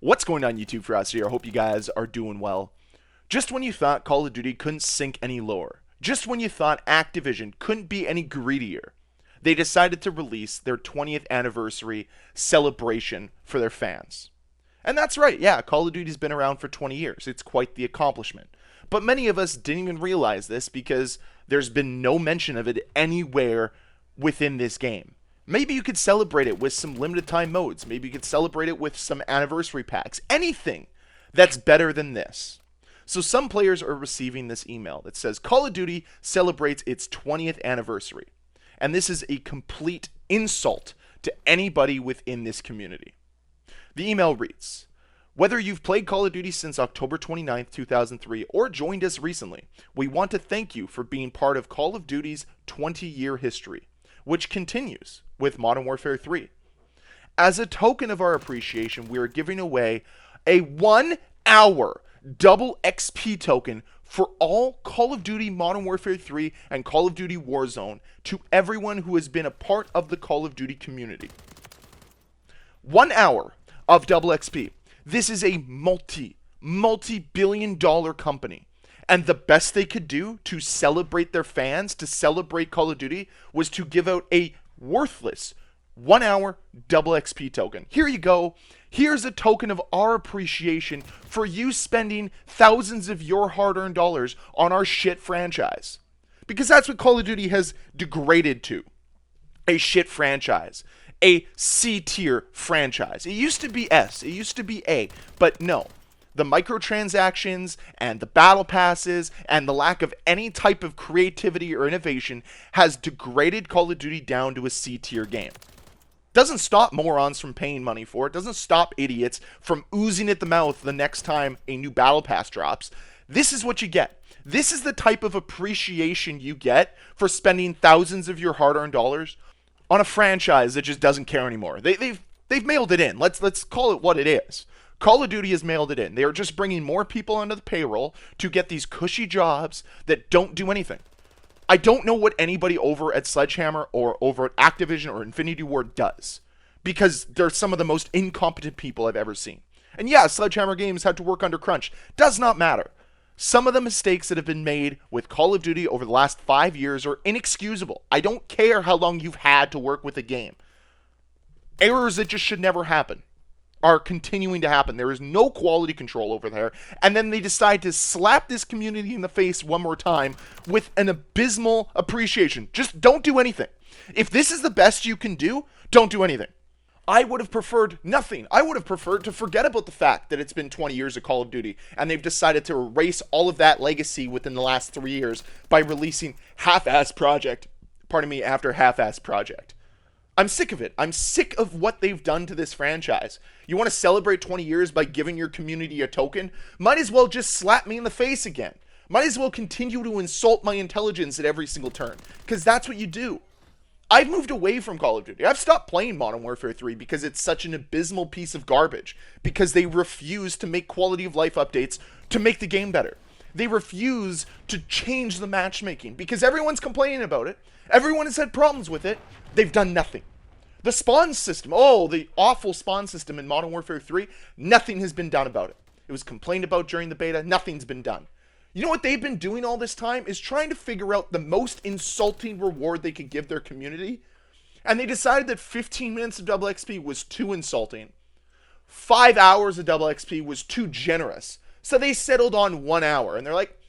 What's going on, YouTube? Ferocity here. I hope you guys are doing well. Just when you thought Call of Duty couldn't sink any lower, just when you thought Activision couldn't be any greedier, they decided to release their 20th anniversary celebration for their fans. And that's right, yeah, Call of Duty's been around for 20 years. It's quite the accomplishment. But many of us didn't even realize this because there's been no mention of it anywhere within this game. Maybe you could celebrate it with some limited time modes. Maybe you could celebrate it with some anniversary packs. Anything that's better than this. So some players are receiving this email that says Call of Duty celebrates its 20th anniversary. And this is a complete insult to anybody within this community. The email reads, "Whether you've played Call of Duty since October 29th, 2003 or joined us recently, we want to thank you for being part of Call of Duty's 20-year history, which continues with Modern Warfare 3. As a token of our appreciation, we are giving away a 1-hour double XP token for all Call of Duty Modern Warfare 3 and Call of Duty Warzone to everyone who has been a part of the Call of Duty community. 1 hour of double XP. This is a multi-billion dollar company. And the best they could do to celebrate their fans, to celebrate Call of Duty, was to give out a worthless 1 hour double XP token. Here you go. Here's a token of our appreciation for you spending thousands of your hard-earned dollars on our shit franchise. Because that's what Call of Duty has degraded to. A shit franchise. A C-tier franchise. It used to be S. It used to be A. But no. The microtransactions and the battle passes and the lack of any type of creativity or innovation has degraded Call of Duty down to a C-tier game. Doesn't stop morons from paying money for it. Doesn't stop idiots from oozing at the mouth the next time a new battle pass drops. This is what you get. This is the type of appreciation you get for spending thousands of your hard-earned dollars on a franchise that just doesn't care anymore. They've mailed it in. Let's call it what it is. Call of Duty has mailed it in. They are just bringing more people onto the payroll to get these cushy jobs that don't do anything. I don't know what anybody over at Sledgehammer or over at Activision or Infinity Ward does, because they're some of the most incompetent people I've ever seen. And yeah, Sledgehammer Games had to work under crunch. Does not matter. Some of the mistakes that have been made with Call of Duty over the last 5 years are inexcusable. I don't care how long you've had to work with a game. Errors that just should never happen are continuing to happen. There is no quality control over there. And then they decide to slap this community in the face one more time with an abysmal appreciation. Just don't do anything. If this is the best you can do, don't do anything. I would have preferred nothing. I would have preferred to forget about the fact that it's been 20 years of Call of Duty and they've decided to erase all of that legacy within the last 3 years by releasing half-ass project, after half-ass project. I'm sick of it. I'm sick of what they've done to this franchise. You want to celebrate 20 years by giving your community a token? Might as well just slap me in the face again. Might as well continue to insult my intelligence at every single turn, because that's what you do. I've moved away from Call of Duty. I've stopped playing Modern Warfare 3 because it's such an abysmal piece of garbage, because they refuse to make quality of life updates to make the game better. They refuse to change the matchmaking because everyone's complaining about it. Everyone has had problems with it. They've done nothing. The spawn system, the awful spawn system in Modern Warfare 3, nothing has been done about it. It was complained about during the beta, nothing's been done. You know what they've been doing all this time is trying to figure out the most insulting reward they could give their community. And they decided that 15 minutes of double XP was too insulting. 5 hours of double XP was too generous. So they settled on 1 hour. And they're like,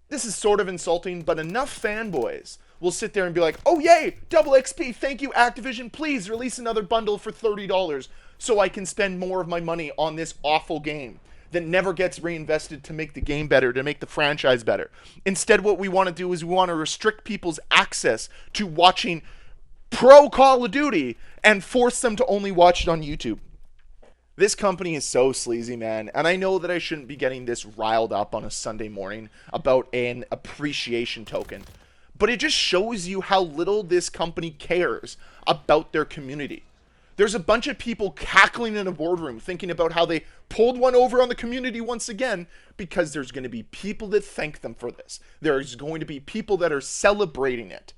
this is sort of insulting, but enough fanboys will sit there and be like, oh yay, double XP, thank you Activision, please release another bundle for $30 so I can spend more of my money on this awful game that never gets reinvested to make the game better, to make the franchise better. Instead, what we want to do is we want to restrict people's access to watching pro Call of Duty and force them to only watch it on YouTube. This company is so sleazy, man, and I know that I shouldn't be getting this riled up on a Sunday morning about an appreciation token, but it just shows you how little this company cares about their community. There's a bunch of people cackling in a boardroom thinking about how they pulled one over on the community once again, because there's going to be people that thank them for this. There's going to be people that are celebrating it.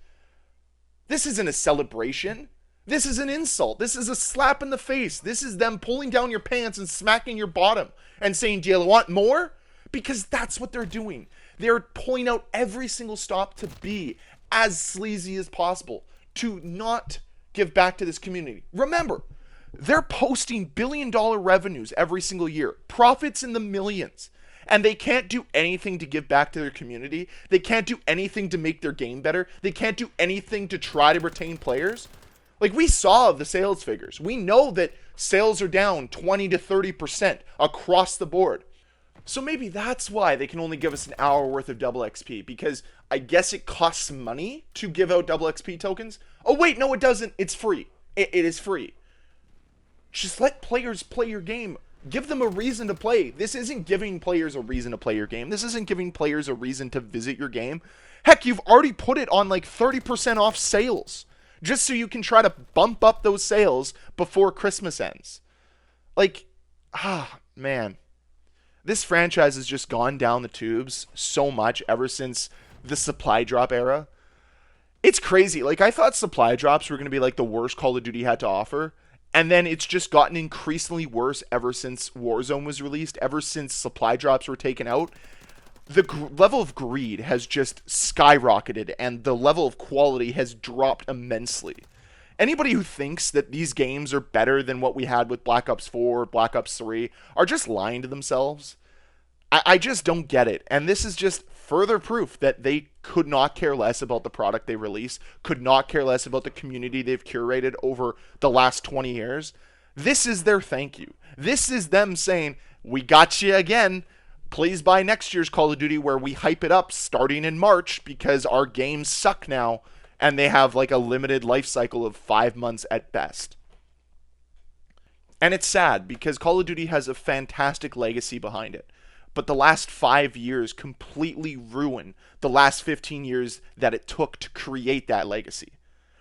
This isn't a celebration. This is an insult. This is a slap in the face. This is them pulling down your pants and smacking your bottom and saying, do you want more? Because that's what they're doing. They're pulling out every single stop to be as sleazy as possible, to not give back to this community. Remember, they're posting billion-dollar revenues every single year, profits in the millions, and they can't do anything to give back to their community. They can't do anything to make their game better. They can't do anything to try to retain players. Like, we saw the sales figures. We know that sales are down 20 to 30% across the board. So maybe that's why they can only give us an hour worth of double XP, because I guess it costs money to give out double XP tokens. Oh wait, no it doesn't. It's free. It is free. Just let players play your game. Give them a reason to play. This isn't giving players a reason to play your game. This isn't giving players a reason to visit your game. Heck, you've already put it on like 30% off sales, just so you can try to bump up those sales before Christmas ends. Like, man. This franchise has just gone down the tubes so much ever since the supply drop era. It's crazy. Like, I thought supply drops were going to be like the worst Call of Duty had to offer. And then it's just gotten increasingly worse ever since Warzone was released, ever since supply drops were taken out. The level of greed has just skyrocketed, and the level of quality has dropped immensely. Anybody who thinks that these games are better than what we had with Black Ops 4 or Black Ops 3 are just lying to themselves. I just don't get it. And this is just further proof that they could not care less about the product they release, could not care less about the community they've curated over the last 20 years. This is their thank you. This is them saying, we got you again. Please buy next year's Call of Duty, where we hype it up starting in March because our games suck now. And they have like a limited life cycle of 5 months at best. And it's sad because Call of Duty has a fantastic legacy behind it. But the last 5 years completely ruined the last 15 years that it took to create that legacy.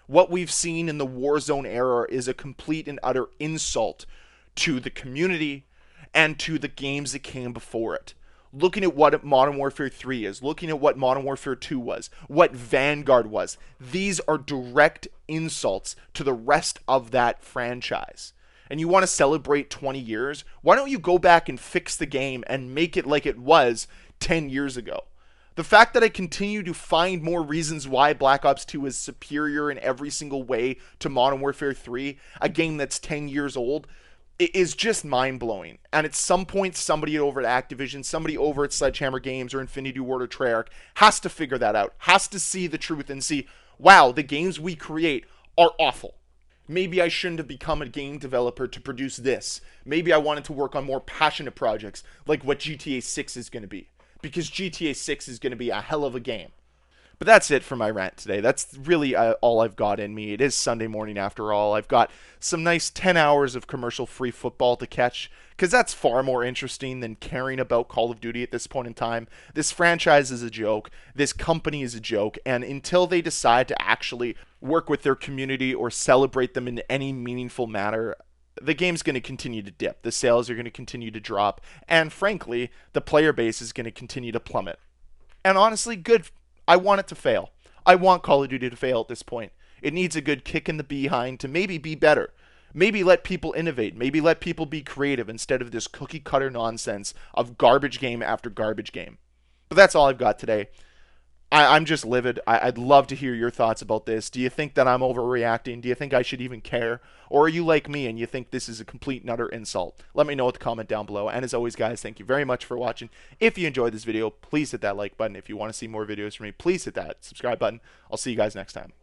What we've seen in the Warzone era is a complete and utter insult to the community and to the games that came before it. Looking at what Modern Warfare 3 is, looking at what Modern Warfare 2 was, what Vanguard was, these are direct insults to the rest of that franchise. And you want to celebrate 20 years? Why don't you go back and fix the game and make it like it was 10 years ago? The fact that I continue to find more reasons why Black Ops 2 is superior in every single way to Modern Warfare 3, a game that's 10 years old, it is just mind-blowing. And at some point, somebody over at Activision, somebody over at Sledgehammer Games or Infinity Ward or Treyarch has to figure that out, has to see the truth and see, wow, the games we create are awful. Maybe I shouldn't have become a game developer to produce this. Maybe I wanted to work on more passionate projects like what GTA 6 is going to be, because GTA 6 is going to be a hell of a game. But that's it for my rant today. That's really all I've got in me. It is Sunday morning after all. I've got some nice 10 hours of commercial-free football to catch, because that's far more interesting than caring about Call of Duty at this point in time. This franchise is a joke. This company is a joke. And until they decide to actually work with their community or celebrate them in any meaningful manner, the game's going to continue to dip. The sales are going to continue to drop. And frankly, the player base is going to continue to plummet. And honestly, good. I want it to fail. I want Call of Duty to fail at this point. It needs a good kick in the behind to maybe be better. Maybe let people innovate. Maybe let people be creative instead of this cookie cutter nonsense of garbage game after garbage game. But that's all I've got today. I'm just livid. I'd love to hear your thoughts about this. Do you think that I'm overreacting? Do you think I should even care? Or are you like me and you think this is a complete and utter insult? Let me know with a comment down below. And as always, guys, thank you very much for watching. If you enjoyed this video, please hit that like button. If you want to see more videos from me, please hit that subscribe button. I'll see you guys next time.